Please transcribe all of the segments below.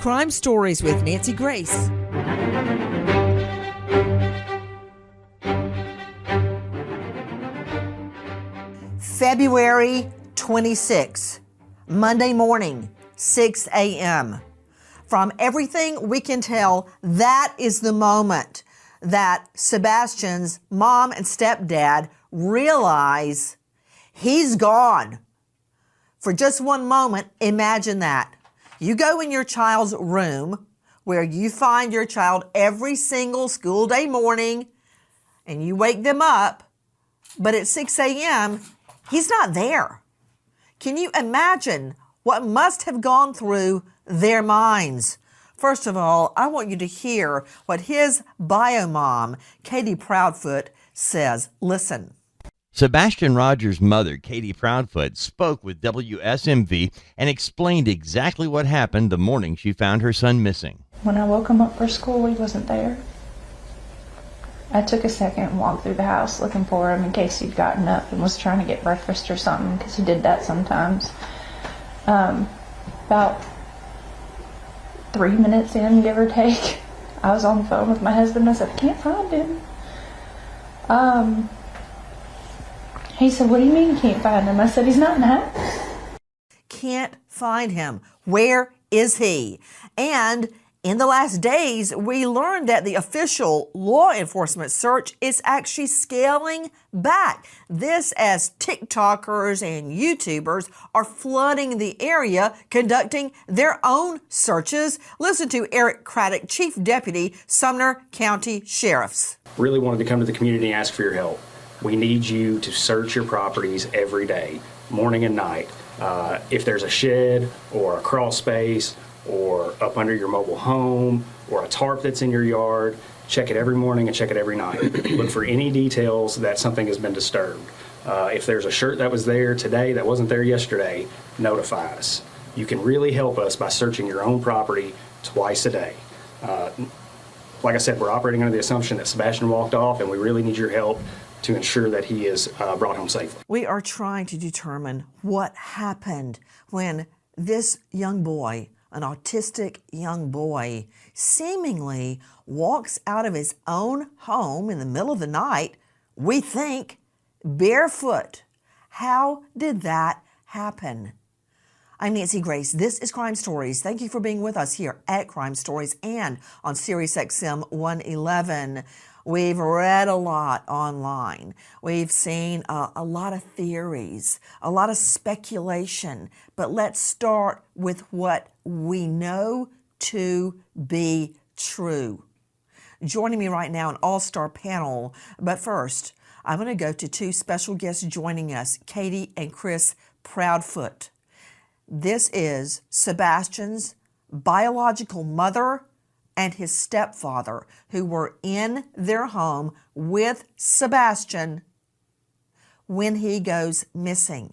Crime Stories with Nancy Grace. February 26, Monday morning, 6 a.m. From everything we can tell, that is the moment that Sebastian's mom and stepdad realize he's gone. For just one moment, imagine that. You go in your child's room where you find your child every single school day morning and you wake them up, but at 6 a.m., he's not there. Can you imagine what must have gone through their minds? First of all, I want you to hear what his bio mom, Katie Proudfoot, says. Listen. Sebastian Rogers' mother, Katie Proudfoot, spoke with WSMV and explained exactly what happened the morning she found her son missing. When I woke him up for school, he wasn't there. I took a second and walked through the house looking for him in case he'd gotten up and was trying to get breakfast or something, because he did that sometimes. About 3 minutes in, give or take, I was on the phone with my husband. I said, I can't find him. He said, what do you mean you can't find him? I said, he's not in the house. Can't find him. Where is he? And in the last days, we learned that the official law enforcement search is actually scaling back. This as TikTokers and YouTubers are flooding the area, conducting their own searches. Listen to Eric Craddock, Chief Deputy, Sumner County Sheriff's. Really wanted to come to the community and ask for your help. We need you to search your properties every day, morning and night. If there's a shed or a crawl space or up under your mobile home or a tarp that's in your yard, check it every morning and check it every night. Look for any details that something has been disturbed. If there's a shirt that was there today that wasn't there yesterday, notify us. You can really help us by searching your own property twice a day. Like I said, we're operating under the assumption that Sebastian walked off, and we really need your help to ensure that he is brought home safely. We are trying to determine what happened when this young boy, an autistic young boy, seemingly walks out of his own home in the middle of the night, we think, barefoot. How did that happen? I'm Nancy Grace. This is Crime Stories. Thank you for being with us here at Crime Stories and on SiriusXM 111. We've read a lot online. We've seen a lot of theories, a lot of speculation. But let's start with what we know to be true. Joining me right now, an all-star panel. But first, I'm going to go to two special guests joining us, Katie and Chris Proudfoot. This is Sebastian's biological mother and his stepfather, who were in their home with Sebastian when he goes missing.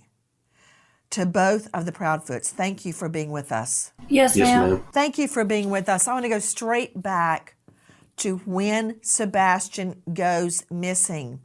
To both of the Proudfoots, thank you for being with us. Yes, ma'am. Thank you for being with us. I want to go straight back to when Sebastian goes missing.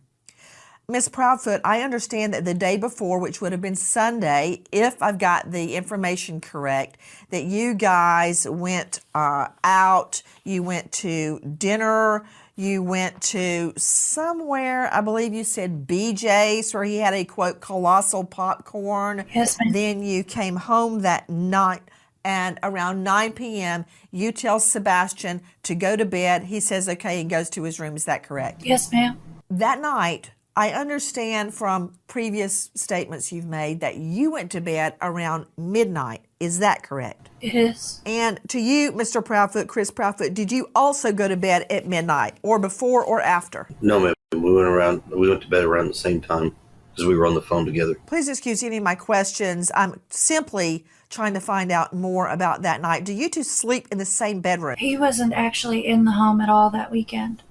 Ms. Proudfoot, I understand that the day before, which would have been Sunday, if I've got the information correct, that you guys went out, you went to dinner, you went to somewhere, I believe you said BJ's, where he had a, quote, colossal popcorn. Yes, ma'am. Then you came home that night, and around 9 p.m., you tell Sebastian to go to bed. He says, okay, and goes to his room. Is that correct? Yes, ma'am. That night, I understand from previous statements you've made that you went to bed around midnight. Is that correct? It is. And to you, Mr. Proudfoot, Chris Proudfoot, did you also go to bed at midnight or before or after? No, ma'am. We went to bed around the same time because we were on the phone together. Please excuse any of my questions. I'm simply trying to find out more about that night. Do you two sleep in the same bedroom? He wasn't actually in the home at all that weekend.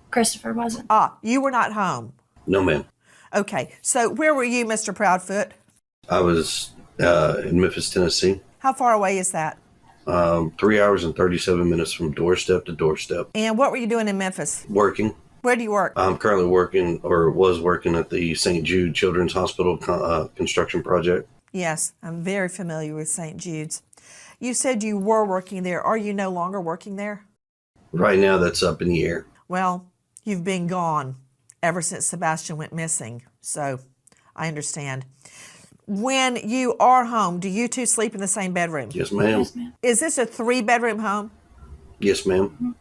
Christopher wasn't. You were not home? No, ma'am. Okay. So where were you, Mr. Proudfoot? I was in Memphis, Tennessee. How far away is that? 3 hours and 37 minutes from doorstep to doorstep. And what were you doing in Memphis? Working. Where do you work? I'm currently working, or was working, at the St. Jude Children's Hospital construction project. Yes, I'm very familiar with St. Jude's. You said you were working there. Are you no longer working there? Right now, that's up in the air. Well, you've been gone ever since Sebastian went missing, so I understand. When you are home, do you two sleep in the same bedroom? Yes, ma'am. Yes, ma'am. Is this a 3-bedroom home? Yes, ma'am.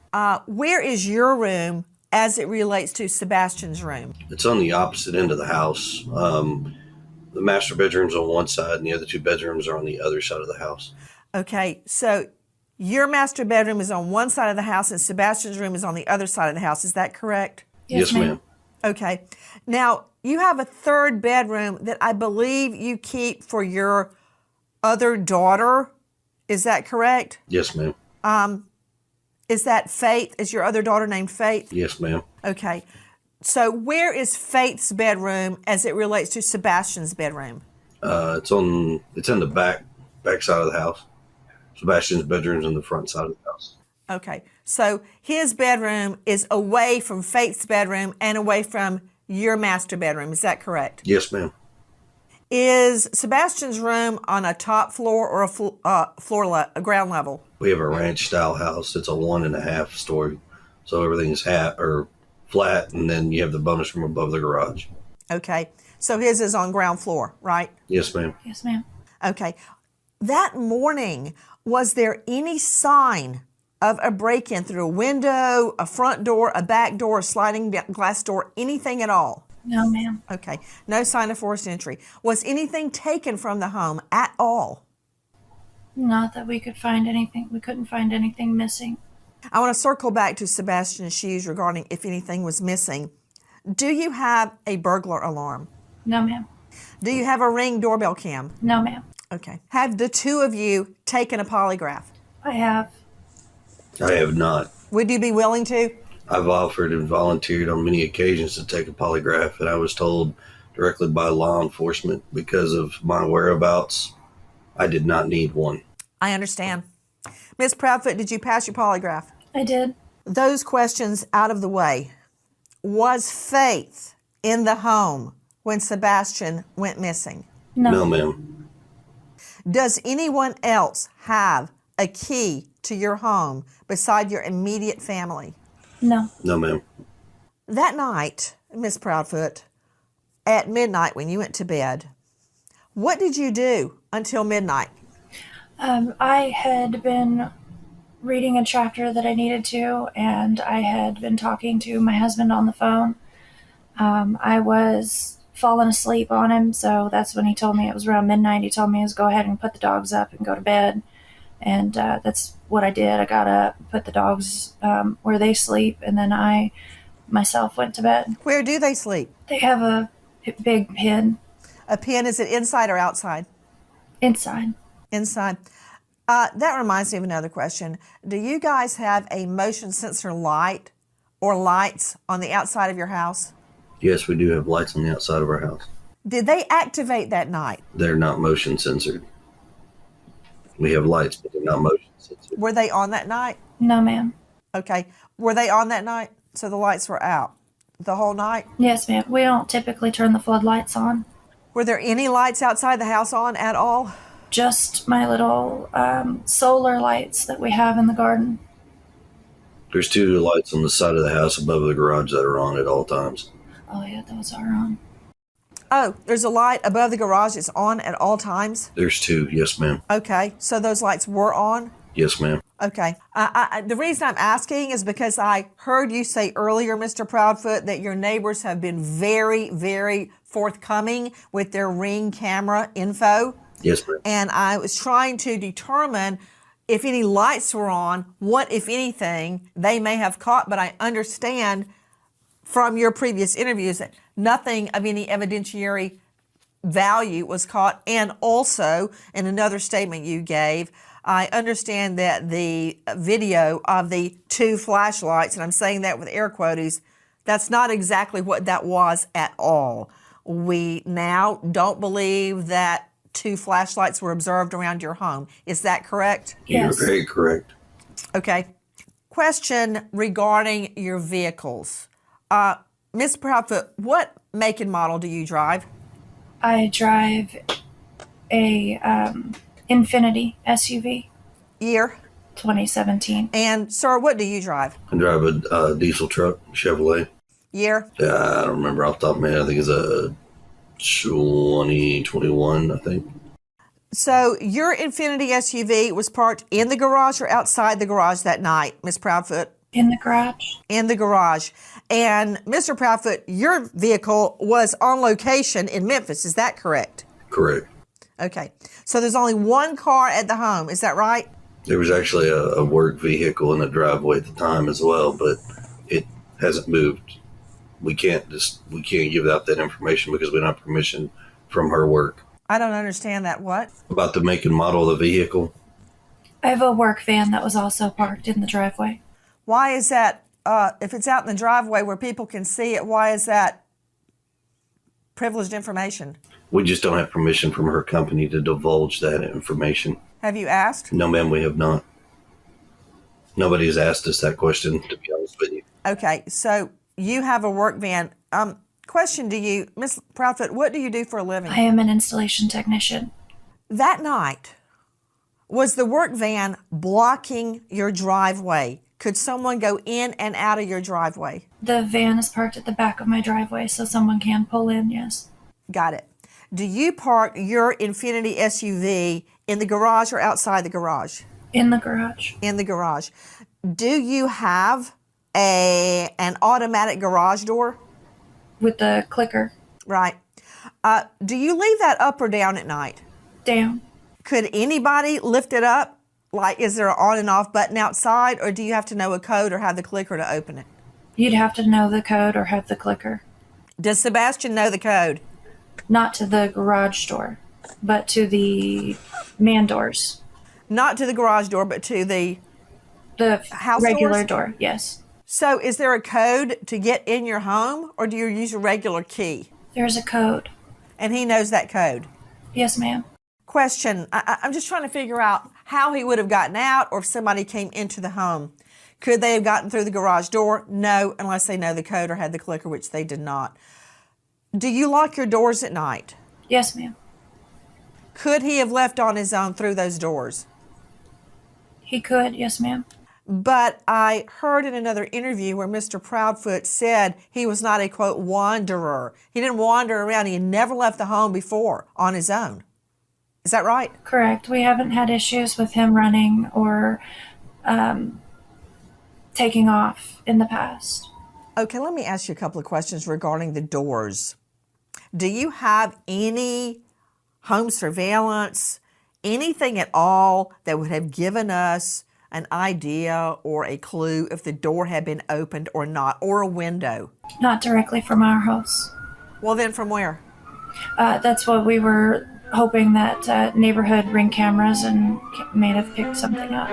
Where is your room as it relates to Sebastian's room? It's on the opposite end of the house. The master bedroom's on one side, and the other 2 bedrooms are on the other side of the house. Okay, so your master bedroom is on one side of the house and Sebastian's room is on the other side of the house. Is that correct? Yes, ma'am. Okay. Now, you have a 3rd bedroom that I believe you keep for your other daughter. Is that correct? Yes, ma'am. Is that Faith? Is your other daughter named Faith? Yes, ma'am. Okay. So where is Faith's bedroom as it relates to Sebastian's bedroom? It's in the back side of the house. Sebastian's bedroom's on the front side of the house. Okay. So his bedroom is away from Faith's bedroom and away from your master bedroom. Is that correct? Yes, ma'am. Is Sebastian's room on a top floor or a ground level? We have a ranch style house. It's a 1.5 story, so everything's flat, and then you have the bonus room above the garage. Okay. So his is on ground floor, right? Yes, ma'am. Yes, ma'am. Okay. That morning, was there any sign of a break-in through a window, a front door, a back door, a sliding glass door, anything at all? No, ma'am. Okay. No sign of forced entry. Was anything taken from the home at all? Not that we could find anything. We couldn't find anything missing. I want to circle back to Sebastian's shoes regarding if anything was missing. Do you have a burglar alarm? No, ma'am. Do you have a Ring doorbell cam? No, ma'am. Okay. Have the 2 of you taken a polygraph? I have. I have not. Would you be willing to? I've offered and volunteered on many occasions to take a polygraph, and I was told directly by law enforcement because of my whereabouts, I did not need one. I understand. Ms. Proudfoot, did you pass your polygraph? I did. Those questions out of the way. Was Faith in the home when Sebastian went missing? No. No, ma'am. Does anyone else have a key to your home beside your immediate family? No. No, ma'am. That night, Miss Proudfoot, at midnight when you went to bed, what did you do until midnight? I had been reading a chapter that I needed to, and I had been talking to my husband on the phone. I was falling asleep on him, so that's when he told me it was around midnight. He told me to go ahead and put the dogs up and go to bed. And that's what I did. I got up, put the dogs where they sleep, and then I myself went to bed. Where do they sleep? They have a big pen A pen, is it inside or outside? inside. Inside. That reminds me of another question. Do you guys have a motion sensor light or lights on the outside of your house? Yes, we do have lights on the outside of our house. Did they activate that night? They're not motion censored. We have lights, but they're not motion censored. Were they on that night? No, ma'am. Okay. Were they on that night? So the lights were out the whole night? Yes, ma'am. We don't typically turn the floodlights on. Were there any lights outside the house on at all? Just my little solar lights that we have in the garden. There's 2 lights on the side of the house above the garage that are on at all times. Oh, yeah, those are on. Oh, there's a light above the garage that's on at all times? There's 2, yes, ma'am. Okay. So those lights were on? Yes, ma'am. Okay. The reason I'm asking is because I heard you say earlier, Mr. Proudfoot, that your neighbors have been very, very forthcoming with their Ring camera info. Yes, ma'am. And I was trying to determine if any lights were on, what, if anything, they may have caught. But I understand from your previous interviews that nothing of any evidentiary value was caught. And also, in another statement you gave, I understand that the video of the 2 flashlights, and I'm saying that with air quotes, that's not exactly what that was at all. We now don't believe that 2 flashlights were observed around your home. Is that correct? Yes. You're very correct. Okay. Question regarding your vehicles. Ms. Proudfoot, what make and model do you drive? I drive a Infinity SUV. Year? 2017. And, sir, what do you drive? I drive a diesel truck, Chevrolet. Year? I don't remember off the top of my head. I think it's a 2021, I think. So your Infiniti SUV was parked in the garage or outside the garage that night, Miss Proudfoot? In the garage. In the garage. And Mr. Proudfoot, your vehicle was on location in Memphis. Is that correct? Correct. Okay. So there's only one car at the home. Is that right? There was actually a work vehicle in the driveway at the time as well, but it hasn't moved. We can't give out that information because we don't have permission from her work. I don't understand that. What? About the make and model of the vehicle. I have a work van that was also parked in the driveway. Why is that, if it's out in the driveway where people can see it, why is that privileged information? We just don't have permission from her company to divulge that information. Have you asked? No, ma'am, we have not. Nobody's asked us that question, to be honest with you. Okay, so you have a work van. Question to you, Miss Proudfoot, what do you do for a living? I am an installation technician. That night, was the work van blocking your driveway? Could someone go in and out of your driveway? The van is parked at the back of my driveway, so someone can pull in, yes. Got it. Do you park your Infiniti SUV in the garage or outside the garage? In the garage. In the garage. Do you have an automatic garage door? With the clicker. Right. Do you leave that up or down at night? Down. Could anybody lift it up? Like, is there an on and off button outside, or do you have to know a code or have the clicker to open it? You'd have to know the code or have the clicker. Does Sebastian know the code? Not to the garage door, but to the man doors. Not to the garage door, but to the house regular doors? door, yes. So is there a code to get in your home, or do you use a regular key? There's a code. And he knows that code? Yes, ma'am. Question, I'm just trying to figure out how he would have gotten out or if somebody came into the home. Could they have gotten through the garage door? No, unless they know the code or had the clicker, which they did not. Do you lock your doors at night? Yes, ma'am. Could he have left on his own through those doors? He could, yes, ma'am. But I heard in another interview where Mr. Proudfoot said he was not a, quote, wanderer. He didn't wander around. He had never left the home before on his own. Is that right? Correct. We haven't had issues with him running or taking off in the past. Okay, let me ask you a couple of questions regarding the doors. Do you have any home surveillance, anything at all that would have given us an idea or a clue if the door had been opened or not, or a window? Not directly from our house. Well, then from where? That's what we were hoping, that neighborhood Ring cameras and may have picked something up.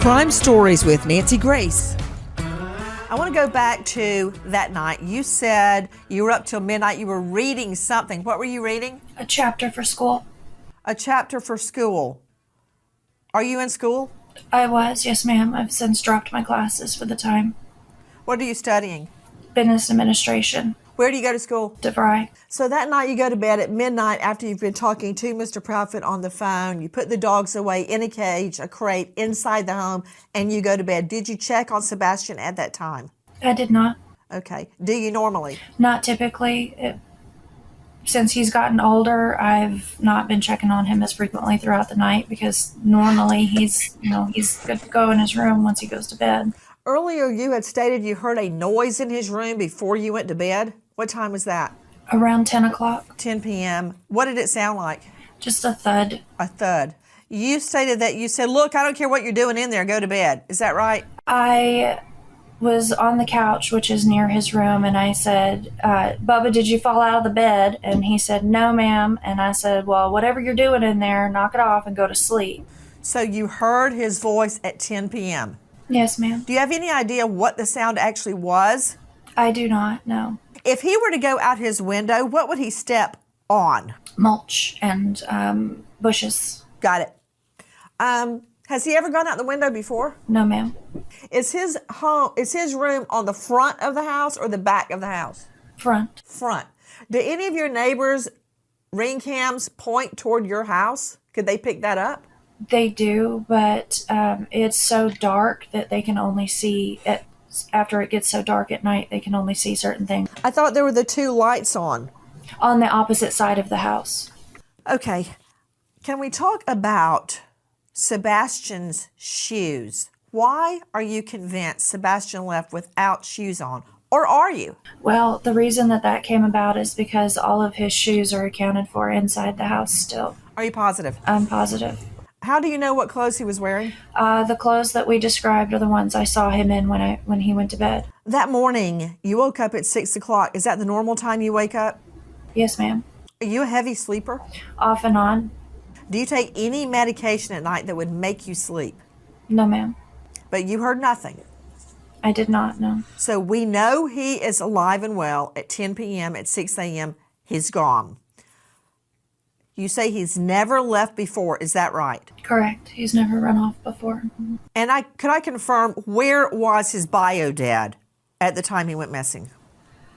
Crime Stories with Nancy Grace. I want to go back to that night. You said you were up till midnight. You were reading something. What were you reading? A chapter for school. A chapter for school. Are you in school? I was, yes, ma'am. I've since dropped my classes for the time. What are you studying? Business administration. Where do you go to school? DeVry. So that night you go to bed at midnight after you've been talking to Mr. Proudfoot on the phone. You put the dogs away in a cage, a crate, inside the home, and you go to bed. Did you check on Sebastian at that time? I did not. Okay. Do you normally? Not typically. Since he's gotten older, I've not been checking on him as frequently throughout the night because normally he's good to go in his room once he goes to bed. Earlier you had stated you heard a noise in his room before you went to bed. What time was that? Around 10 o'clock. 10 p.m. What did it sound like? Just a thud. A thud. You stated that you said, look, I don't care what you're doing in there, go to bed. Is that right? I was on the couch, which is near his room, and I said, Bubba, did you fall out of the bed? And he said, no, ma'am. And I said, well, whatever you're doing in there, knock it off and go to sleep. So you heard his voice at 10 p.m.? Yes, ma'am. Do you have any idea what the sound actually was? I do not, no. If he were to go out his window, what would he step on? Mulch and bushes. Got it. Has he ever gone out the window before? No, ma'am. Is his room on the front of the house or the back of the house? Front. Front. Do any of your neighbors' ring cams point toward your house? Could they pick that up? They do, but it's so dark that they can only see it. After it gets so dark at night, they can only see certain things. I thought there were the two lights on the opposite side of the house. Okay. Can we talk about Sebastian's shoes? Why are you convinced Sebastian left without shoes on? Or are you? Well, the reason that came about is because all of his shoes are accounted for inside the house still. Are you positive? I'm positive. How do you know what clothes he was wearing? The clothes that we described are the ones I saw him in when he went to bed. That morning, you woke up at 6 o'clock. Is that the normal time you wake up? Yes, ma'am. Are you a heavy sleeper? Off and on. Do you take any medication at night that would make you sleep? No, ma'am. But you heard nothing. I did not, no. So we know he is alive and well at 10 p.m. At 6 a.m. He's gone. You say he's never left before. Is that right? Correct. He's never run off before. And could I confirm, where was his bio dad at the time he went missing?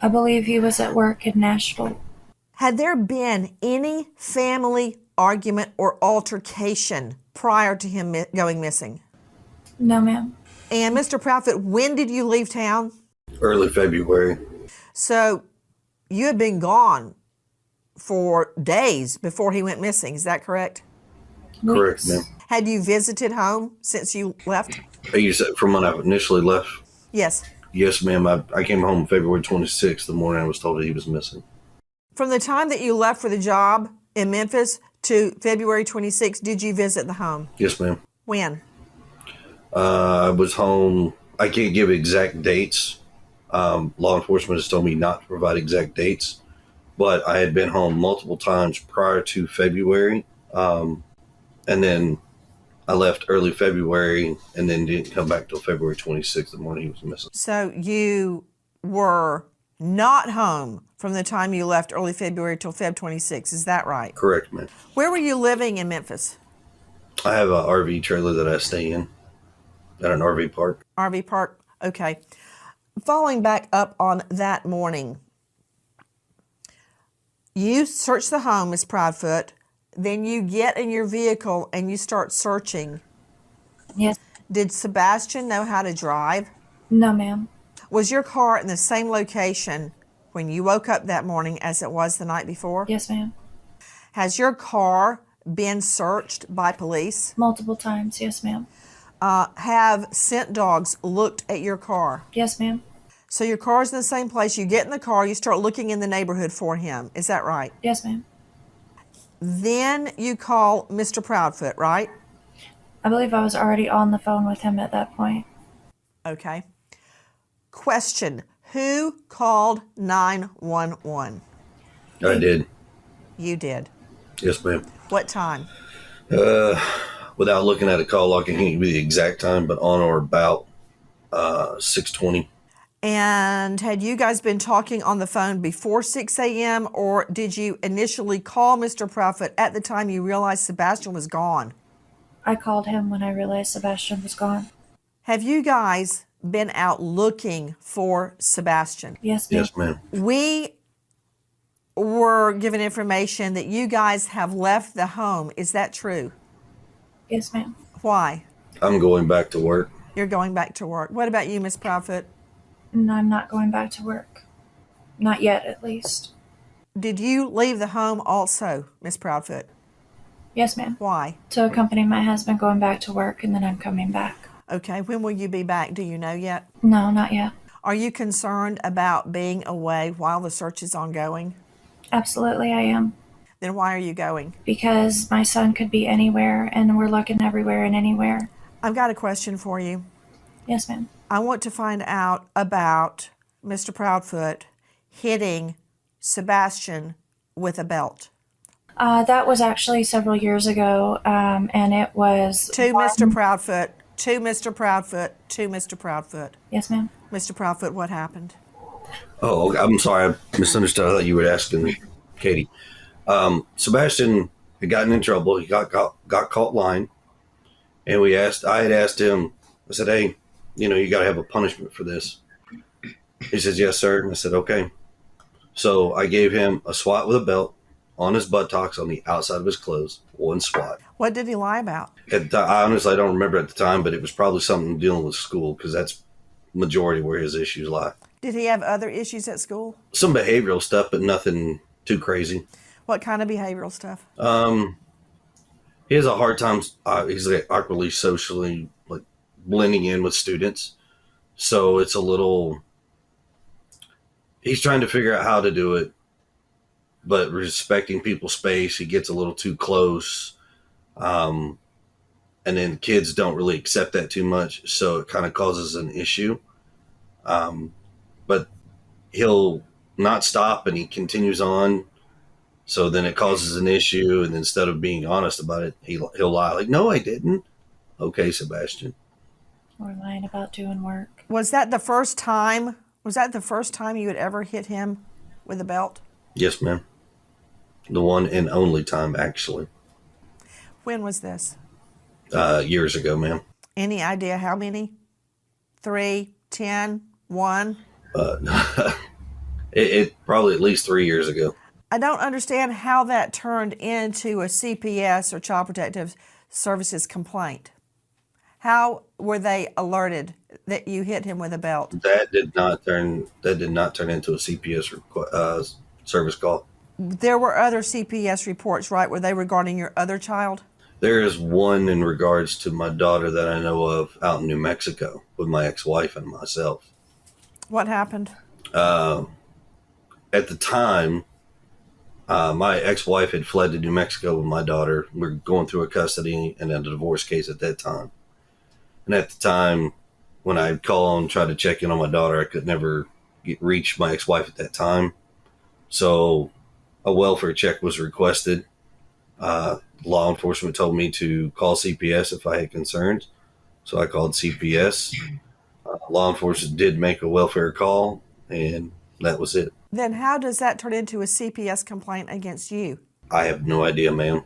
I believe he was at work in Nashville. Had there been any family argument or altercation prior to him going missing? No, ma'am. And Mr. Proudfoot, when did you leave town? Early February. So you had been gone for days before he went missing. Is that correct? Correct, ma'am. Had you visited home since you left? You said from when I initially left? Yes. Yes, ma'am. I came home February 26th, the morning I was told that he was missing. From the time that you left for the job in Memphis to February 26th, did you visit the home? Yes, ma'am. When? I was home. I can't give exact dates. Law enforcement has told me not to provide exact dates, but I had been home multiple times prior to February. And then I left early February and then didn't come back till February 26th, the morning he was missing. So you were not home from the time you left early February till Feb 26. Is that right? Correct, ma'am. Where were you living in Memphis? I have an RV trailer that I stay in at an RV park. RV park. Okay. Following back up on that morning, you search the home, Ms. Proudfoot. Then you get in your vehicle and you start searching. Yes. Did Sebastian know how to drive? No, ma'am. Was your car in the same location when you woke up that morning as it was the night before? Yes, ma'am. Has your car been searched by police? Multiple times. Yes, ma'am. Have scent dogs looked at your car? Yes, ma'am. So your car's in the same place. You get in the car, you start looking in the neighborhood for him. Is that right? Yes, ma'am. Then you call Mr. Proudfoot, right? I believe I was already on the phone with him at that point. Okay. Question. Who called 911? I did. You did. Yes, ma'am. What time? Without looking at a call log, I can't give you the exact time, but on or about 6:20. And had you guys been talking on the phone before 6 a.m. or did you initially call Mr. Proudfoot at the time you realized Sebastian was gone? I called him when I realized Sebastian was gone. Have you guys been out looking for Sebastian? Yes, ma'am. Yes, ma'am. We were given information that you guys have left the home. Is that true? Yes, ma'am. Why? I'm going back to work. You're going back to work. What about you, Miss Proudfoot? No, I'm not going back to work. Not yet, at least. Did you leave the home also, Miss Proudfoot? Yes, ma'am. Why? To accompany my husband going back to work, and then I'm coming back. Okay, when will you be back? Do you know yet? No, not yet. Are you concerned about being away while the search is ongoing? Absolutely, I am. Then why are you going? Because my son could be anywhere, and we're looking everywhere and anywhere. I've got a question for you. Yes, ma'am. I want to find out about Mr. Proudfoot hitting Sebastian with a belt. That was actually several years ago, and it was... To Mr. Proudfoot, to Mr. Proudfoot, to Mr. Proudfoot. Yes, ma'am. Mr. Proudfoot, what happened? Oh, I'm sorry. I misunderstood. I thought you were asking Katie. Sebastian had gotten in trouble. He got caught lying. And I had asked him, I said, hey, you got to have a punishment for this. He says, yes, sir. And I said, okay. So I gave him a swat with a belt on his buttocks on the outside of his clothes, one swat. What did he lie about? Honestly, I don't remember at the time, but it was probably something dealing with school because that's majority where his issues lie. Did he have other issues at school? Some behavioral stuff, but nothing too crazy. What kind of behavioral stuff? He has a hard time. He's like awkwardly socially like blending in with students. So it's a little, he's trying to figure out how to do it, but respecting people's space. He gets a little too close. And then kids don't really accept that too much. So it kind of causes an issue. But he'll not stop and he continues on. So then it causes an issue. And instead of being honest about it, he'll lie like, no, I didn't. Okay, Sebastian. Or lying about doing work. Was that the first time you had ever hit him with a belt? Yes, ma'am. The one and only time, actually. When was this? Years ago, ma'am. Any idea how many? 3, 10, 1? It probably at least 3 years ago. I don't understand how that turned into a CPS or Child Protective Services complaint. How were they alerted that you hit him with a belt? That did not turn into a CPS service call. There were other CPS reports, right? Were they regarding your other child? There is one in regards to my daughter that I know of out in New Mexico with my ex-wife and myself. What happened? At the time, my ex-wife had fled to New Mexico with my daughter. We were going through a custody and a divorce case at that time. And at the time, when I'd call and try to check in on my daughter, I could never reach my ex-wife at that time. So a welfare check was requested. Law enforcement told me to call CPS if I had concerns. So I called CPS. Law enforcement did make a welfare call, and that was it. Then how does that turn into a CPS complaint against you? I have no idea, ma'am.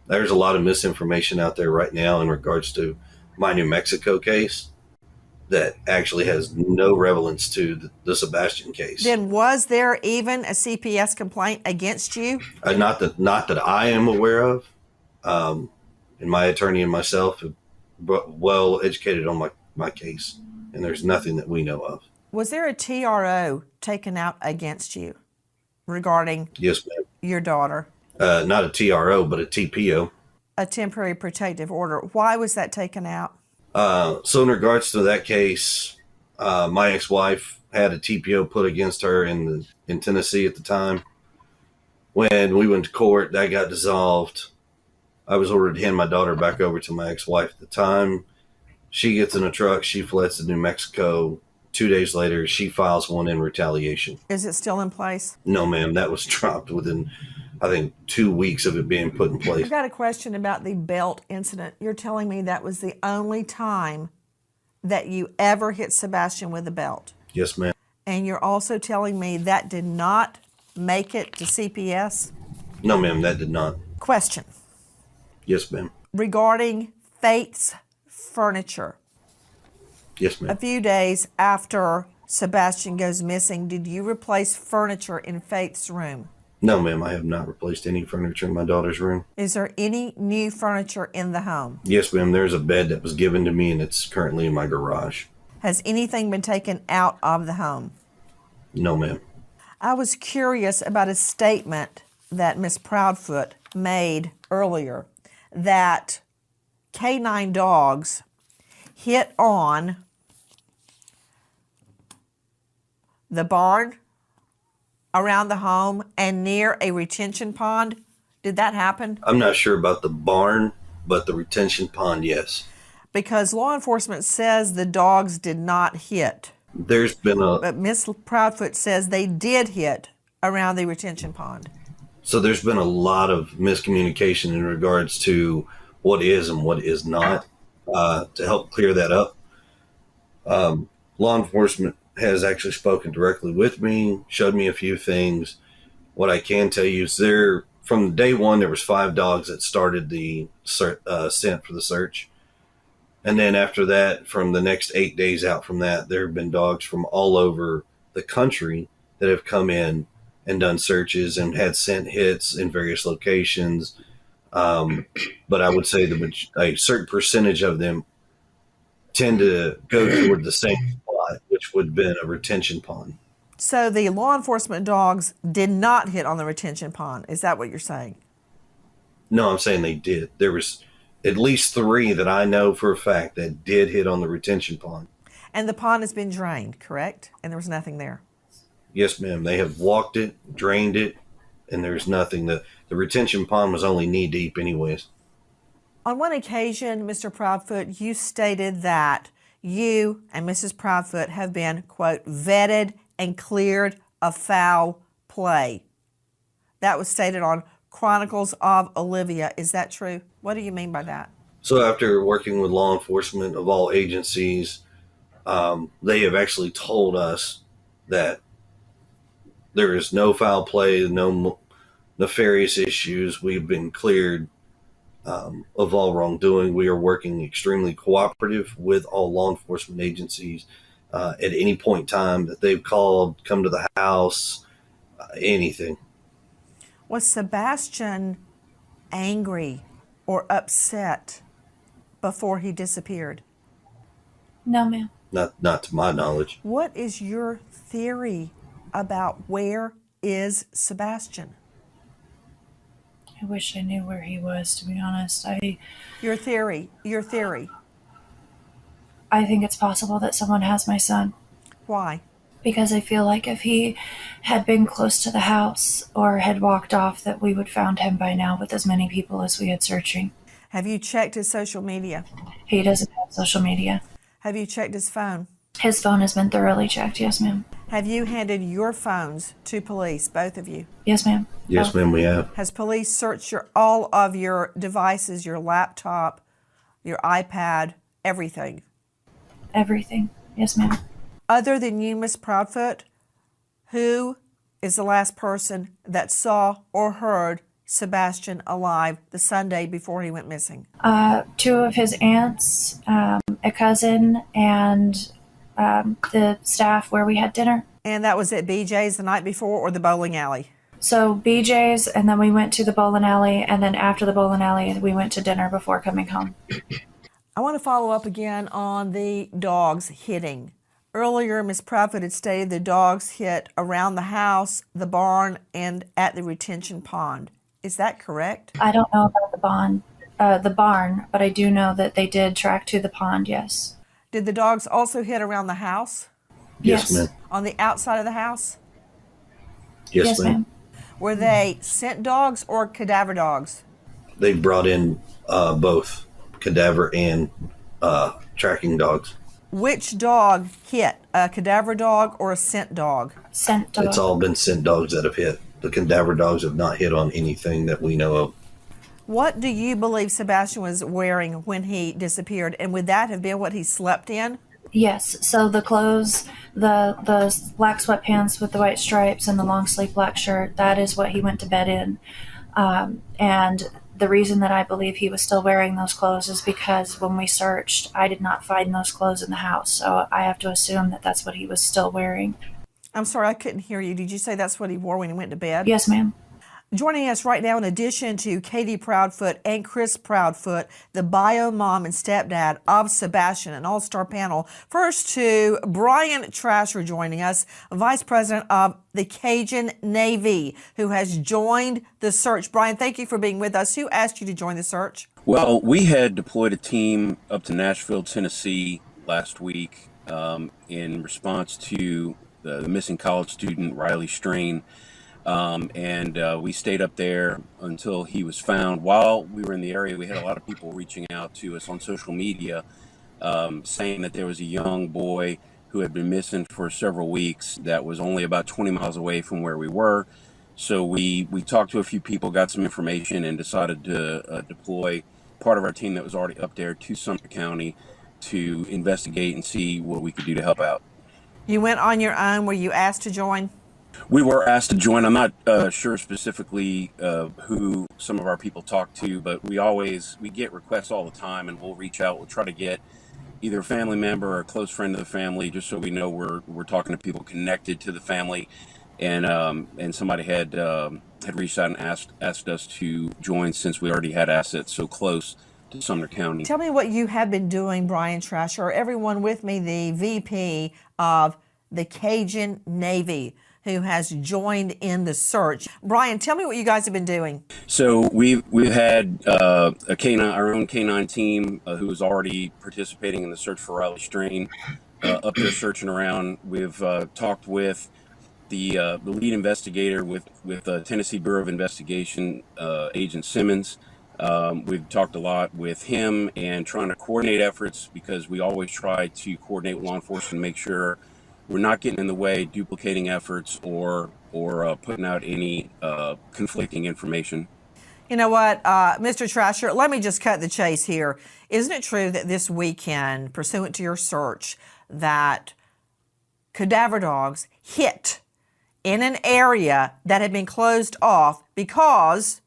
There's a lot of misinformation out there right now in regards to my New Mexico case that actually has no relevance to the Sebastian case. Then was there even a CPS complaint against you? Not that I am aware of. And my attorney and myself are well educated on my case, and there's nothing that we know of. Was there a TRO taken out against you regarding Yes, ma'am. your daughter? Not a TRO, but a TPO. A temporary protective order. Why was that taken out? So in regards to that case, my ex-wife had a TPO put against her in Tennessee at the time. When we went to court, that got dissolved. I was ordered to hand my daughter back over to my ex-wife at the time. She gets in a truck. She fleds to New Mexico. 2 days later, she files one in retaliation. Is it still in place? No, ma'am. That was dropped within, I think, 2 weeks of it being put in place. I've got a question about the belt incident. You're telling me that was the only time that you ever hit Sebastian with a belt. Yes, ma'am. And you're also telling me that did not make it to CPS? No, ma'am. That did not. Question. Yes, ma'am. Regarding Faith's furniture. Yes, A ma'am. few days after Sebastian goes missing, did you replace furniture in Faith's room? No, ma'am. I have not replaced any furniture in my daughter's room. Is there any new furniture in the home? Yes, ma'am. There's a bed that was given to me, and it's currently in my garage. Has anything been taken out of the home? No, ma'am. I was curious about a statement that Miss Proudfoot made earlier that canine dogs hit on the barn around the home and near a retention pond. Did that happen? I'm not sure about the barn, but the retention pond, yes. Because law enforcement says the dogs did not hit, There's been but Miss Proudfoot says they did hit around the retention pond. there's been a lot of miscommunication in regards to what is and what is not. To help clear that up, law enforcement has actually spoken directly with me, showed me a few things. What I can tell you is from day one, there was 5 dogs that started the scent for the search. And then after that, from the next 8 days out from that, there have been dogs from all over the country that have come in and done searches and had scent hits in various locations. But I would say a certain percentage of them tend to go toward the same spot, which would have been a retention pond. So the law enforcement dogs did not hit on the retention pond. Is that what you're saying? No, I'm saying they did. There was at least 3 that I know for a fact that did hit on the retention pond. And the pond has been drained, correct? And there was nothing there. Yes, ma'am. They have walked it, drained it, and there's nothing. The retention pond was only knee deep anyways. On one occasion, Mr. Proudfoot, you stated that you and Mrs. Proudfoot have been, quote, vetted and cleared of foul play. That was stated on Chronicles of Olivia. Is that true? What do you mean by that? So after working with law enforcement of all agencies, they have actually told us that there is no foul play, no nefarious issues. We've been cleared of all wrongdoing. We are working extremely cooperative with all law enforcement agencies at any point in time that they've called, come to the house, anything. Was Sebastian angry or upset before he disappeared? No, ma'am. Not to my knowledge. What is your theory about where is Sebastian? I wish I knew where he was, to be honest. Your theory. I think it's possible that someone has my son. Why? Because I feel like if he had been close to the house or had walked off, that we would found him by now with as many people as we had searching. Have you checked his social media? He doesn't have social media. Have you checked his phone? His phone has been thoroughly checked, yes, ma'am. Have you handed your phones to police, both of you? Yes, ma'am. Yes, ma'am, we have. Has police searched all of your devices, your laptop, your iPad, everything? Everything. Yes, ma'am. Other than you, Miss Proudfoot, who is the last person that saw or heard Sebastian alive the Sunday before he went missing? 2 of his aunts, a cousin, and the staff where we had dinner. And that was at BJ's the night before or the bowling alley? So BJ's, and then we went to the bowling alley, and then after the bowling alley, we went to dinner before coming home. I want to follow up again on the dogs hitting. Earlier, Ms. Proudfoot had stated the dogs hit around the house, the barn, and at the retention pond. Is that correct? I don't know about the barn, but I do know that they did track to the pond, yes. Did the dogs also hit around the house? Yes, ma'am. On the outside of the house? Yes, ma'am. Were they scent dogs or cadaver dogs? They brought in both cadaver and tracking dogs. Which dog hit? A cadaver dog or a scent dog? Scent dog. It's all been scent dogs that have hit. The cadaver dogs have not hit on anything that we know of. What do you believe Sebastian was wearing when he disappeared? And would that have been what he slept in? Yes. So the clothes, the black sweatpants with the white stripes and the long sleeve black shirt, that is what he went to bed in. And the reason that I believe he was still wearing those clothes is because when we searched, I did not find those clothes in the house. So I have to assume that that's what he was still wearing. I'm sorry, I couldn't hear you. Did you say that's what he wore when he went to bed? Yes, ma'am. Joining us right now, in addition to Katie Proudfoot and Chris Proudfoot, the bio mom and stepdad of Sebastian, an all-star panel. First to Brian Trasher joining us, Vice President of the Cajun Navy, who has joined the search. Brian, thank you for being with us. Who asked you to join the search? Well, we had deployed a team up to Nashville, Tennessee last week in response to the missing college student, Riley Strain. And we stayed up there until he was found. While we were in the area, we had a lot of people reaching out to us on social media saying that there was a young boy who had been missing for several weeks that was only about 20 miles away from where we were. So we talked to a few people, got some information, and decided to deploy part of our team that was already up there to Sumter County to investigate and see what we could do to help out. You went on your own. Were you asked to join? We were asked to join. I'm not sure specifically who some of our people talk to, but we get requests all the time, and we'll reach out. We'll try to get either a family member or a close friend of the family, just so we know we're talking to people connected to the family. And somebody had reached out and asked us to join, since we already had assets so close to Sumner County. Tell me what you have been doing, Brian Trasher. Everyone with me, the VP of the Cajun Navy, who has joined in the search. Brian, tell me what you guys have been doing. So we've had our own canine team who is already participating in the search for Riley Strain, up there searching around. We've talked with the lead investigator with Tennessee Bureau of Investigation, Agent Simmons. We've talked a lot with him and trying to coordinate efforts, because we always try to coordinate with law enforcement to make sure we're not getting in the way, duplicating efforts, or putting out any conflicting information. You know what, Mr. Trasher, let me just cut the chase here. Isn't it true that this weekend, pursuant to your search, that cadaver dogs hit in an area that had been closed off because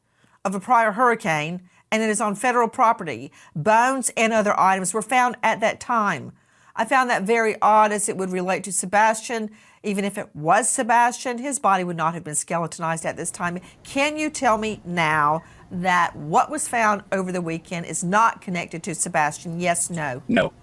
of a prior hurricane, and it is on federal property? Bones and other items were found at that time. I found that very odd, as it would relate to Sebastian. Even if it was Sebastian, his body would not have been skeletonized at this time. Can you tell me now that what was found over the weekend is not connected to Sebastian? Yes, no? No.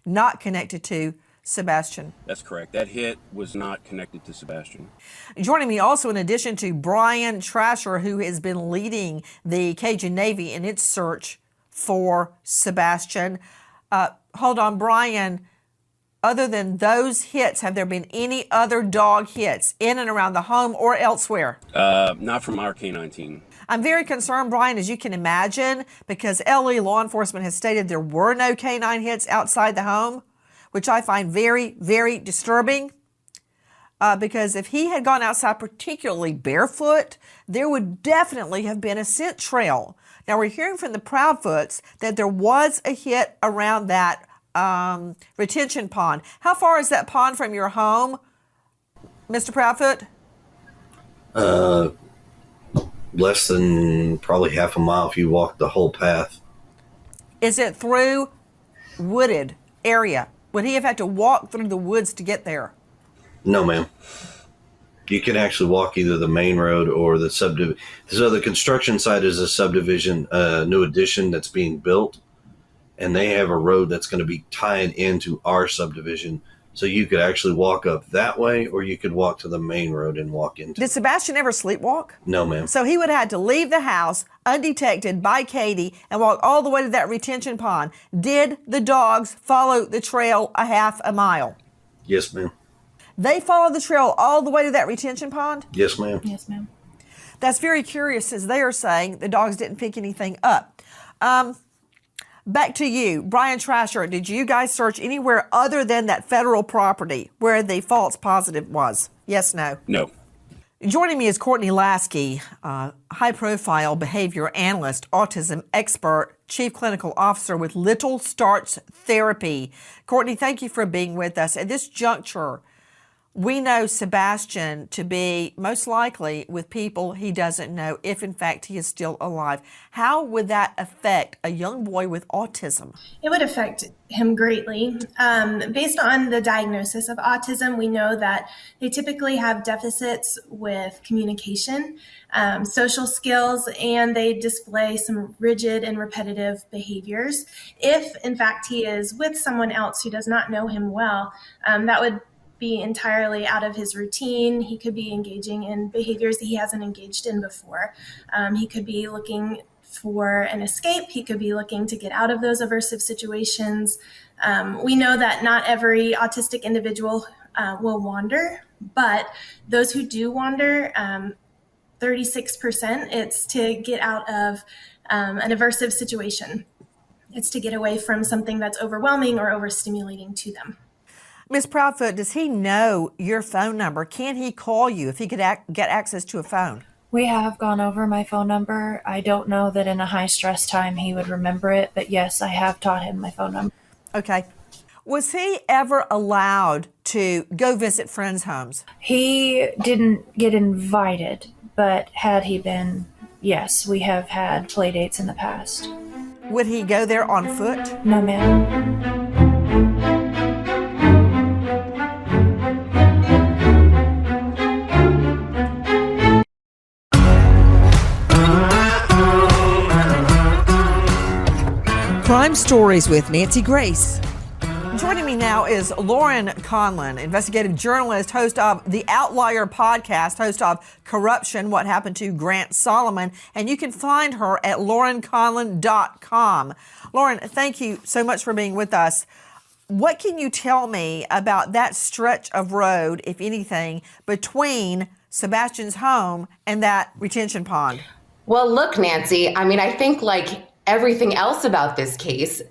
Not connected to Sebastian. That's correct. That hit was not connected to Sebastian. Joining me also, in addition to Brian Trasher, who has been leading the Cajun Navy in its search for Sebastian. Hold on, Brian. Other than those hits, have there been any other dog hits in and around the home or elsewhere? Not from our canine team. I'm very concerned, Brian, as you can imagine, because LE law enforcement has stated there were no canine hits outside the home, which I find very, very disturbing. Because if he had gone outside, particularly barefoot, there would definitely have been a scent trail. Now, we're hearing from the Proudfoots that there was a hit around that retention pond. How far is that pond from your home, Mr. Proudfoot? Less than probably half a mile if you walk the whole path. Is it through wooded area? Would he have had to walk through the woods to get there? No, ma'am. You can actually walk either the main road or the subdivision. So the construction site is a subdivision, new addition that's being built, and they have a road that's going to be tied into our subdivision. So you could actually walk up that way, or you could walk to the main road and walk into. Did Sebastian ever sleepwalk? No, ma'am. So he would have had to leave the house undetected by Katie and walk all the way to that retention pond. Did the dogs follow the trail a half a mile? Yes, ma'am. They followed the trail all the way to that retention pond? Yes, ma'am. Yes, ma'am. That's very curious, as they are saying the dogs didn't pick anything up. Back to you, Brian Trasher. Did you guys search anywhere other than that federal property where the false positive was? Yes, no? No. Joining me is Courtney Lasky, high-profile behavior analyst, autism expert, chief clinical officer with Little Starts Therapy. Courtney, thank you for being with us. At this juncture, we know Sebastian to be most likely with people he doesn't know, if in fact he is still alive. How would that affect a young boy with autism? It would affect him greatly. Based on the diagnosis of autism, we know that they typically have deficits with communication, social skills, and they display some rigid and repetitive behaviors. If, in fact, he is with someone else who does not know him well, that would be entirely out of his routine. He could be engaging in behaviors that he hasn't engaged in before. He could be looking for an escape. He could be looking to get out of those aversive situations. We know that not every autistic individual will wander, but those who do wander, 36%, it's to get out of an aversive situation. It's to get away from something that's overwhelming or overstimulating to them. Ms. Proudfoot, does he know your phone number? Can he call you if he could get access to a phone? We have gone over my phone number. I don't know that in a high stress time he would remember it, but yes, I have taught him my phone number. Okay. Was he ever allowed to go visit friends' homes? He didn't get invited, but had he been, yes, we have had play dates in the past. Would he go there on foot? No, ma'am. Crime Stories with Nancy Grace. Joining me now is Lauren Conlon, investigative journalist, host of the Outlier podcast, host of Corruption, What Happened to Grant Solomon, and you can find her at laurenconlon.com. Lauren, thank you so much for being with us. What can you tell me about that stretch of road, if anything, between Sebastian's home and that retention pond? Well, look, Nancy, I think like everything else about this case,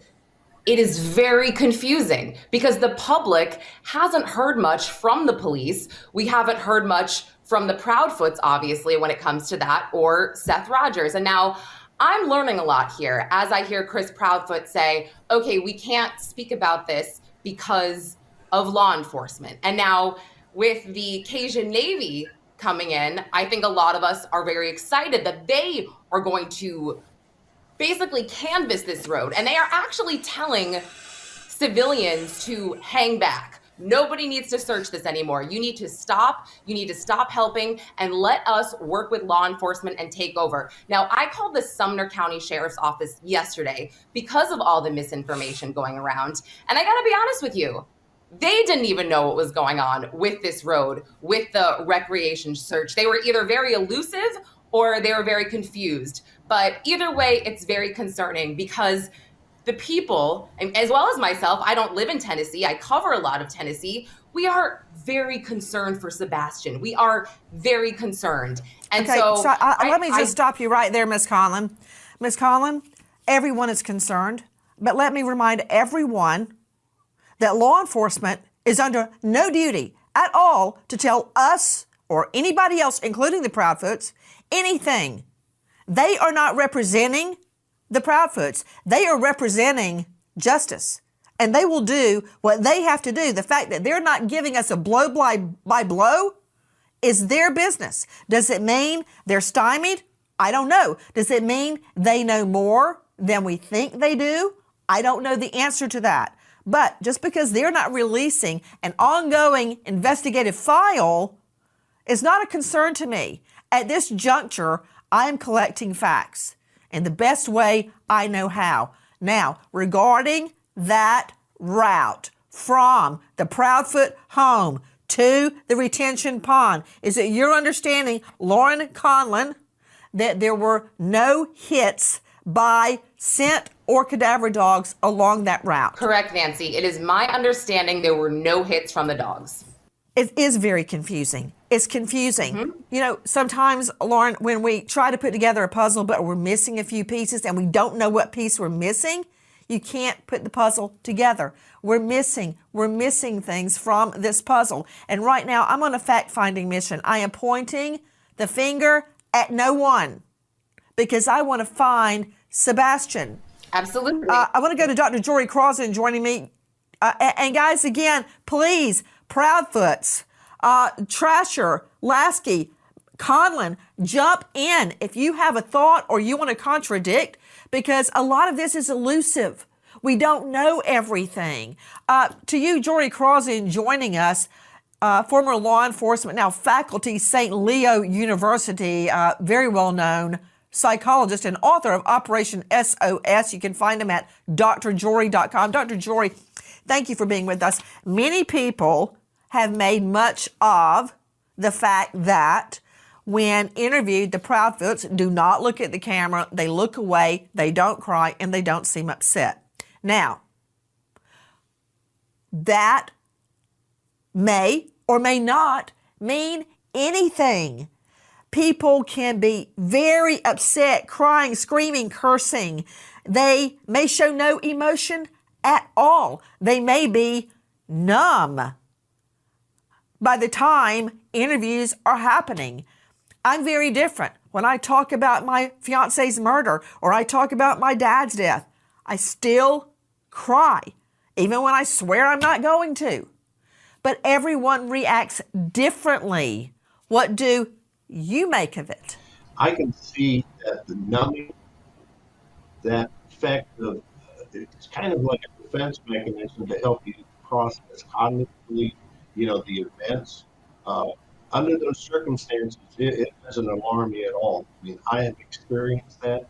it is very confusing because the public hasn't heard much from the police. We haven't heard much from the Proudfoots, obviously, when it comes to that, or Seth Rogers. And now I'm learning a lot here as I hear Chris Proudfoot say, okay, we can't speak about this because of law enforcement. And now with the Cajun Navy coming in, I think a lot of us are very excited that they are going to basically canvass this road. And they are actually telling civilians to hang back. Nobody needs to search this anymore. You need to stop. You need to stop helping and let us work with law enforcement and take over. Now, I called the Sumner County Sheriff's Office yesterday because of all the misinformation going around. And I gotta be honest with you, they didn't even know what was going on with this road, with the recreation search. They were either very elusive or they were very confused. But either way, it's very concerning because the people, as well as myself, I don't live in Tennessee. I cover a lot of Tennessee. We are very concerned for Sebastian. We are very concerned. And okay, so let me just stop you right there, Ms. Conlon. Ms. Conlon, everyone is concerned, but let me remind everyone that law enforcement is under no duty at all to tell us or anybody else, including the Proudfoots, anything. They are not representing the Proudfoots. They are representing justice, and they will do what they have to do. The fact that they're not giving us a blow by blow is their business. Does it mean they're stymied? I don't know. Does it mean they know more than we think they do? I don't know the answer to that. But just because they're not releasing an ongoing investigative file is not a concern to me. At this juncture, I am collecting facts in the best way I know how. Now, regarding that route from the Proudfoot home to the retention pond, is it your understanding, Lauren Conlon, that there were no hits by scent or cadaver dogs along that route? Correct, Nancy. It is my understanding there were no hits from the dogs. It is very confusing. It's confusing. Mm-hmm. You know, sometimes, Lauren, when we try to put together a puzzle, but we're missing a few pieces and we don't know what piece we're missing, you can't put the puzzle together. We're missing things from this puzzle. And right now, I'm on a fact-finding mission. I am pointing the finger at no one because I want to find Sebastian. Absolutely. I want to go to Dr. Jory Crossan joining me. And guys, again, please, Proudfoots, Trasher, Lasky, Conlon, jump in if you have a thought or you want to contradict, because a lot of this is elusive. We don't know everything. To you, Jory Crossan, joining us, former law enforcement, now faculty, St. Leo University, very well-known psychologist and author of Operation SOS. You can find him at drjory.com. Dr. Jory, thank you for being with us. Many people have made much of the fact that when interviewed, the Proudfoots do not look at the camera, they look away, they don't cry, and they don't seem upset. Now, that may or may not mean anything. People can be very upset, crying, screaming, cursing. They may show no emotion at all. They may be numb by the time interviews are happening. I'm very different. When I talk about my fiance's murder or I talk about my dad's death, I still cry. even when I swear I'm not going to. But everyone reacts differently. What do you make of it? I can see that the numbing, that effect of, it's kind of like a defense mechanism to help you process cognitively, the events. Under those circumstances, it doesn't alarm me at all. I mean, I have experienced that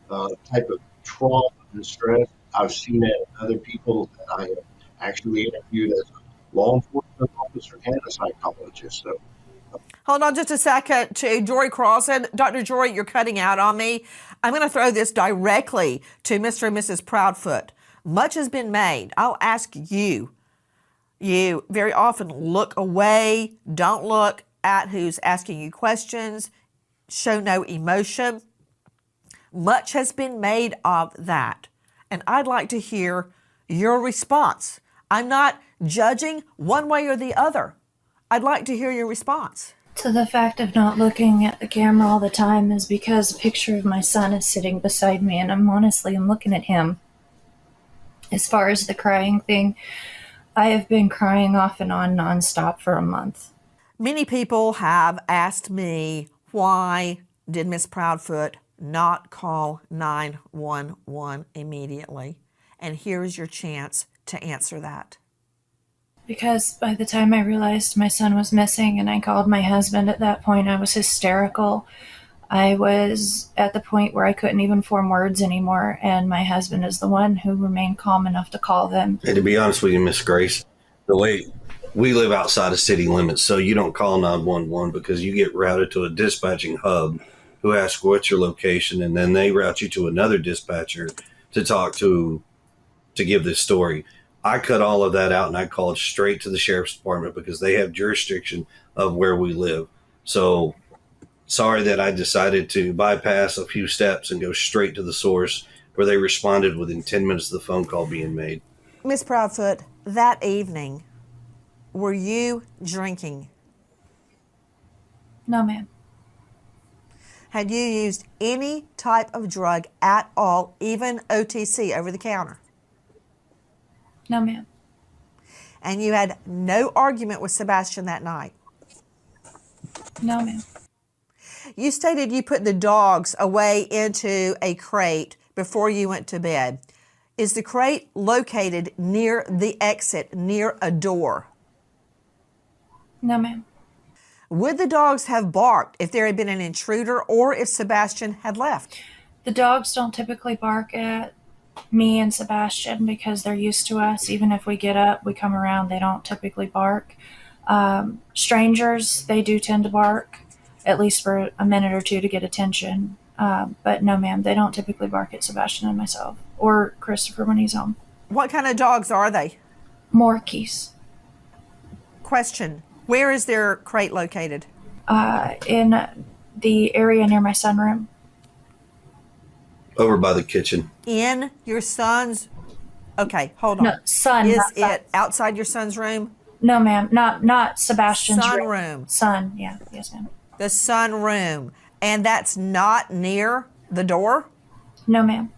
type of trauma and stress. I've seen it in other people that I have actually interviewed as a law enforcement officer and a psychologist. So, hold on just a second to Jory Carlson. Dr. Jory, you're cutting out on me. I'm going to throw this directly to Mr. and Mrs. Proudfoot. Much has been made. I'll ask you. You very often look away, don't look at who's asking you questions, show no emotion. Much has been made of that. And I'd like to hear your response. I'm not judging one way or the other. I'd like to hear your response. To the fact of not looking at the camera all the time is because a picture of my son is sitting beside me, and I'm looking at him. As far as the crying thing, I have been crying off and on nonstop for a month. Many people have asked me, why did Miss Proudfoot not call 911 immediately? And here's your chance to answer that. Because by the time I realized my son was missing and I called my husband, at that point I was hysterical. I was at the point where I couldn't even form words anymore, and my husband is the one who remained calm enough to call them. And to be honest with you, Miss Grace, the way we live outside of city limits, so you don't call 911 because you get routed to a dispatching hub who asks what's your location, and then they route you to another dispatcher to talk to give this story. I cut all of that out and I called straight to the sheriff's department because they have jurisdiction of where we live. So sorry that I decided to bypass a few steps and go straight to the source, where they responded within 10 minutes of the phone call being made. Miss Proudfoot, that evening, were you drinking? No, ma'am. Had you used any type of drug at all, even OTC, over the counter? No, ma'am. And you had no argument with Sebastian that night? No, ma'am. You stated you put the dogs away into a crate before you went to bed. Is the crate located near the exit, near a door? No, ma'am. Would the dogs have barked if there had been an intruder or if Sebastian had left? The dogs don't typically bark at me and Sebastian because they're used to us. Even if we get up, we come around, they don't typically bark. Strangers, they do tend to bark, at least for a minute or two to get attention. But no, ma'am, they don't typically bark at Sebastian and myself or Christopher when he's home. What kind of dogs are they? Morkies. Question, where is their crate located? In the area near my sunroom. Over by the kitchen. In your son's... Okay, hold on. No, son. Is it outside your son's room? No, ma'am. Not Sebastian's Sunroom. Son, yeah. Yes, ma'am. The sunroom. And that's not near the door? No, ma'am.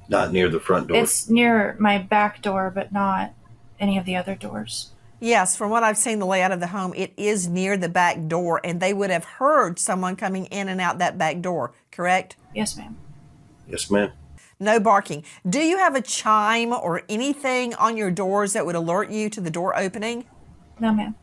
Not near the front door. It's near my back door, but not any of the other doors. Yes, from what I've seen the layout of the home, it is near the back door, and they would have heard someone coming in and out that back door, correct? Yes, ma'am. Yes, ma'am. No barking. Do you have a chime or anything on your doors that would alert you to the door opening? No, ma'am.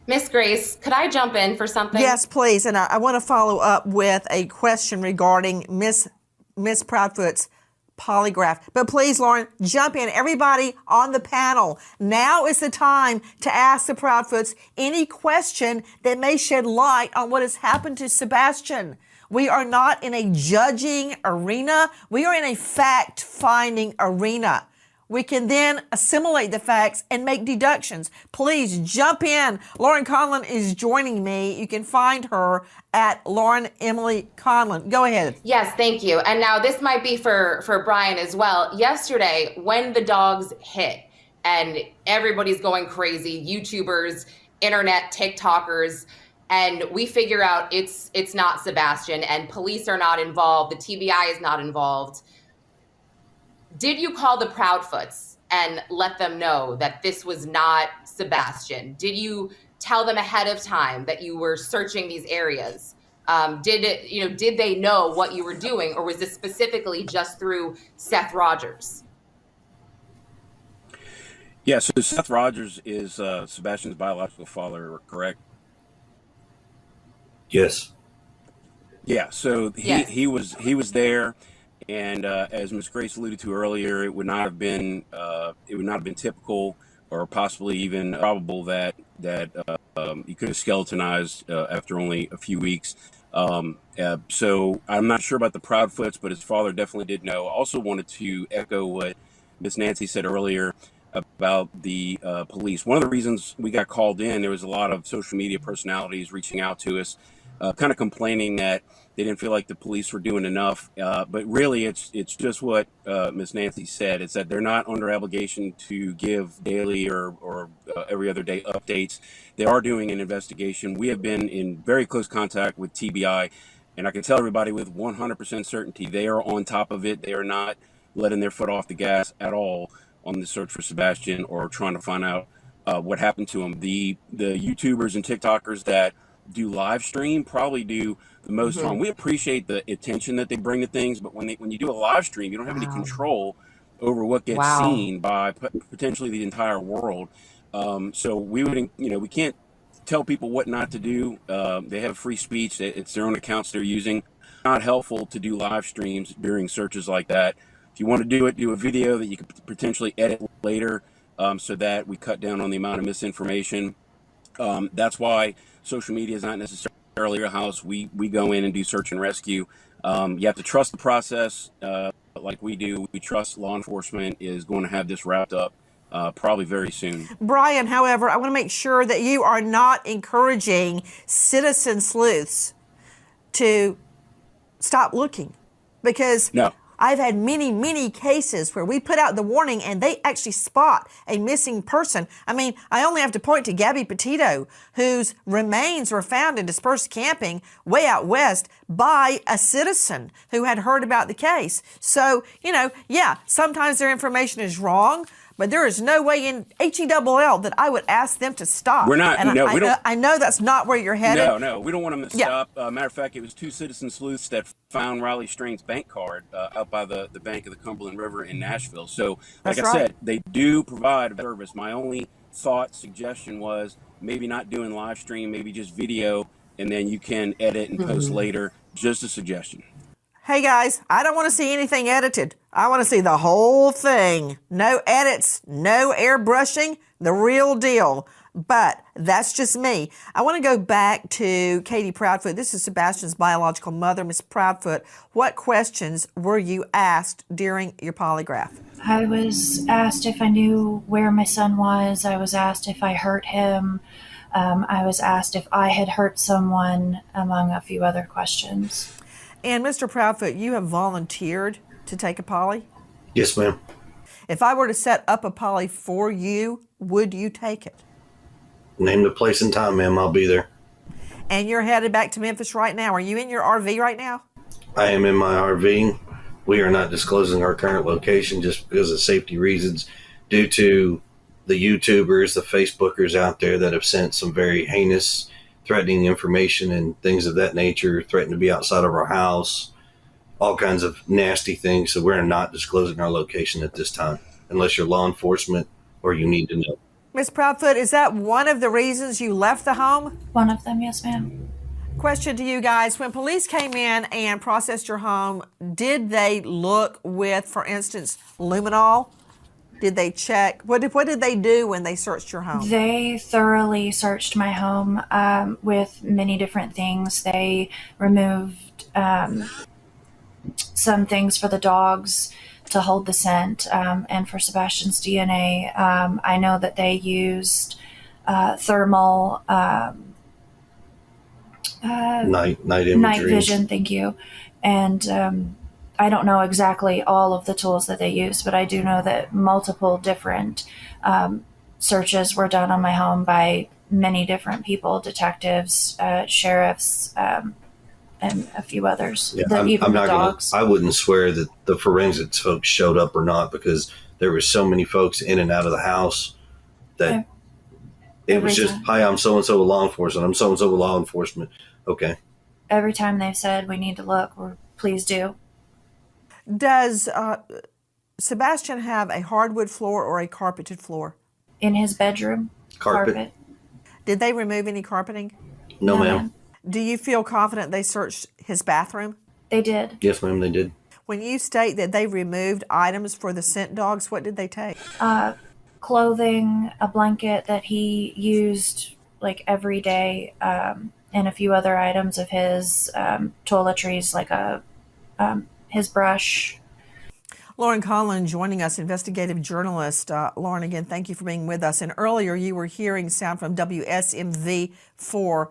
Miss Grace, could I jump in for something? Yes, please. And I want to follow up with a question regarding Miss Proudfoot's polygraph. But please, Lauren, jump in. Everybody on the panel, now is the time to ask the Proudfoots any question that may shed light on what has happened to Sebastian. We are not in a judging arena. We are in a fact-finding arena. We can then assimilate the facts and make deductions. Please jump in. Lauren Conlon is joining me. You can find her at Lauren Emily Conlon. Go ahead. Yes, thank you. And now this might be for Brian as well. Yesterday, when the dogs hit and everybody's going crazy, YouTubers, internet, TikTokers, and we figure out it's not Sebastian and police are not involved, the TBI is not involved. Did you call the Proudfoots and let them know that this was not Sebastian? Did you tell them ahead of time that you were searching these areas? Did they know what you were doing, or was this specifically just through Seth Rogers? Yeah, so Seth Rogers is Sebastian's biological father, correct? Yes. Yeah, so Yes. he was there, and as Ms. Grace alluded to earlier, it would not have been typical or possibly even probable that he could have skeletonized after only a few weeks. So I'm not sure about the Proudfoots, but his father definitely did know. I also wanted to echo what Miss Nancy said earlier about the police. One of the reasons we got called in, there was a lot of social media personalities reaching out to us, kind of complaining that they didn't feel like the police were doing enough. But really, it's just what Miss Nancy said. It's that they're not under obligation to give daily or every other day updates. They are doing an investigation. We have been in very close contact with TBI, and I can tell everybody with 100% certainty they are on top of it. They are not letting their foot off the gas at all on the search for Sebastian or trying to find out what happened to him. The YouTubers and TikTokers that do live stream probably do the most harm. We appreciate the attention that they bring to things, but when you do a live stream, you don't have any control over what gets seen by potentially the entire world. So we can't tell people what not to do. They have free speech. It's their own accounts they're using. Not helpful to do live streams during searches like that. If you want to do a video that you could potentially edit later, so that we cut down on the amount of misinformation. That's why social media is not necessarily a house. We go in and do search and rescue. You have to trust the process, like we do. We trust law enforcement is going to have this wrapped up probably very soon. Brian, however, I want to make sure that you are not encouraging citizen sleuths to stop looking, because No. I've had many cases where we put out the warning and they actually spot a missing person. I mean, I only have to point to Gabby Petito, whose remains were found in dispersed camping way out west by a citizen who had heard about the case. So, sometimes their information is wrong, but there is no way in HELL that I would ask them to stop. We're not. And We don't. I know that's not where you're headed. No, we don't want them to stop. Matter of fact, it was two citizen sleuths that found Riley Strain's bank card out by the bank of the Cumberland River in Nashville. So, like I said, they do provide a service. My only suggestion was maybe not doing live stream, maybe just video, and then you can edit and post later. Just a suggestion. Hey guys, I don't want to see anything edited. I want to see the whole thing. No edits, no airbrushing, the real deal. But that's just me. I want to go back to Katie Proudfoot. This is Sebastian's biological mother, Miss Proudfoot. What questions were you asked during your polygraph? I was asked if I knew where my son was. I was asked if I hurt him. I was asked if I had hurt someone, among a few other questions. And Mr. Proudfoot, you have volunteered to take a poly? Yes, ma'am. If I were to set up a poly for you, would you take it? Name the place and time, ma'am. I'll be there. And you're headed back to Memphis right now. Are you in your RV right now? I am in my RV. We are not disclosing our current location just because of safety reasons, due to the YouTubers, the Facebookers out there that have sent some very heinous, threatening information and things of that nature, threatening to be outside of our house, all kinds of nasty things. So we're not disclosing our location at this time, unless you're law enforcement or you need to know. Ms. Proudfoot, is that one of the reasons you left the home? One of them, yes, ma'am. Question to you guys. When police came in and processed your home, did they look with, for instance, luminol? Did they check? What did they do when they searched your home? They thoroughly searched my home with many different things. They removed some things for the dogs to hold the scent, and for Sebastian's DNA. I know that they used thermal Night imagery. night vision, thank you. And I don't know exactly all of the tools that they used, but I do know that multiple different searches were done on my home by many different people, detectives, sheriffs, and a few others. Yeah, I wouldn't swear that the forensics folks showed up or not, because there were so many folks in and out of the house that it was just, hi, I'm so-and-so with law enforcement. I'm so-and-so with law enforcement. Okay. Every time they've said we need to look, or please do. Does Sebastian have a hardwood floor or a carpeted floor? In his bedroom, Carpet. Did they remove any carpeting? No, ma'am. Do you feel confident they searched his bathroom? They did. Yes, ma'am, they did. When you state that they removed items for the scent dogs, what did they take? Clothing, a blanket that he used like every day, and a few other items of his, toiletries, like his brush. Lauren Conlon joining us, investigative journalist. Lauren, again, thank you for being with us. And earlier you were hearing sound from WSMV4.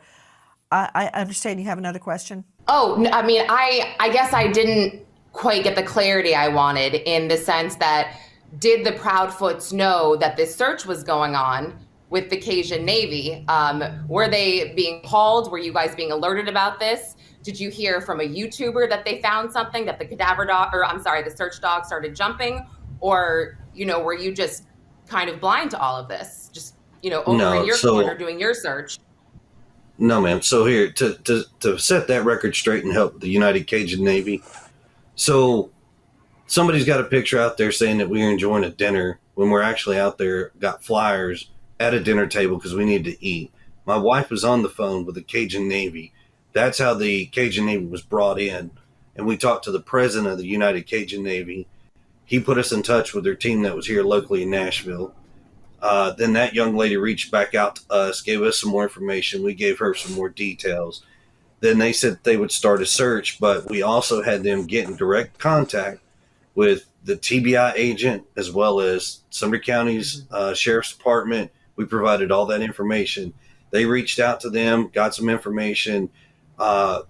I understand you have another question? Oh, I mean, I guess I didn't quite get the clarity I wanted, in the sense that, did the Proudfoots know that this search was going on with the Cajun Navy? Were they being called? Were you guys being alerted about this? Did you hear from a YouTuber that they found something, that the the search dog started jumping? Or, were you just kind of blind to all of this? Just, over in your corner doing your search? No, ma'am. So here, to set that record straight and help the United Cajun Navy. So somebody's got a picture out there saying that we are enjoying a dinner when we're actually out there, got flyers at a dinner table because we need to eat. My wife was on the phone with the Cajun Navy. That's how the Cajun Navy was brought in. And we talked to the president of the United Cajun Navy. He put us in touch with their team that was here locally in Nashville. Then that young lady reached back out to us, gave us some more information. We gave her some more details. Then they said they would start a search, but we also had them get in direct contact with the TBI agent, as well as Sumter County's Sheriff's Department. We provided all that information. They reached out to them, got some information.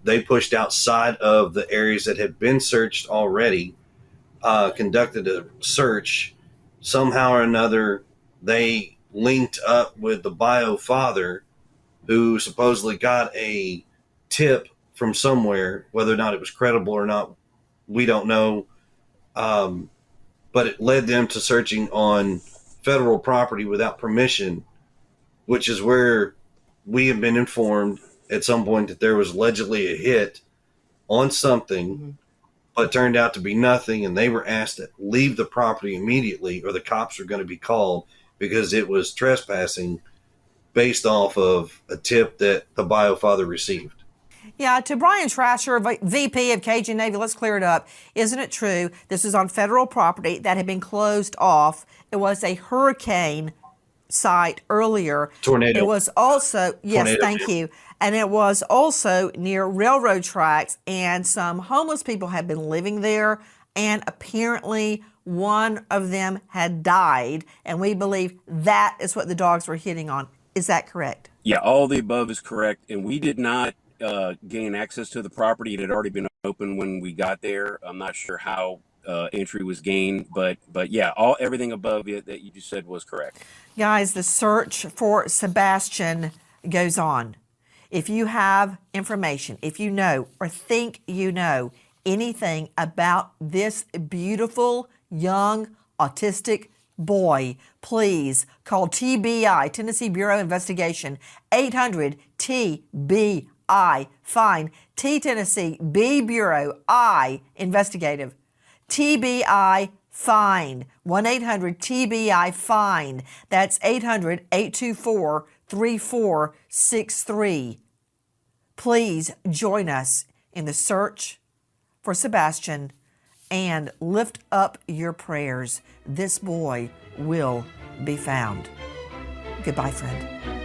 They pushed outside of the areas that had been searched already, conducted a search. Somehow or another, they linked up with the bio father, who supposedly got a tip from somewhere. Whether or not it was credible or not, we don't know. But it led them to searching on federal property without permission, which is where we have been informed at some point that there was allegedly a hit on something, but turned out to be nothing. And they were asked to leave the property immediately, or the cops were going to be called, because it was trespassing based off of a tip that the bio father received. Yeah, to Brian Trasher, VP of Cajun Navy, let's clear it up. Isn't it true this is on federal property that had been closed off? It was a hurricane site earlier. Tornado. It was also, yes, Tornado, thank you. And it was also near railroad tracks, and some homeless people had been living there, and apparently one of them had died, and we believe that is what the dogs were hitting on. Is that correct? Yeah, all the above is correct. And we did not gain access to the property. It had already been open when we got there. I'm not sure how entry was gained, but yeah, everything above it that you just said was correct. Guys, the search for Sebastian goes on. If you have information, if you know or think you know anything about this beautiful young autistic boy, please call TBI, Tennessee Bureau of Investigation, 800-TBI, FIND, T Tennessee, B Bureau, I, Investigative, TBI, FIND, 1-800-TBI, FIND. That's 800-824-3463. Please join us in the search for Sebastian and lift up your prayers. This boy will be found. Goodbye, friend.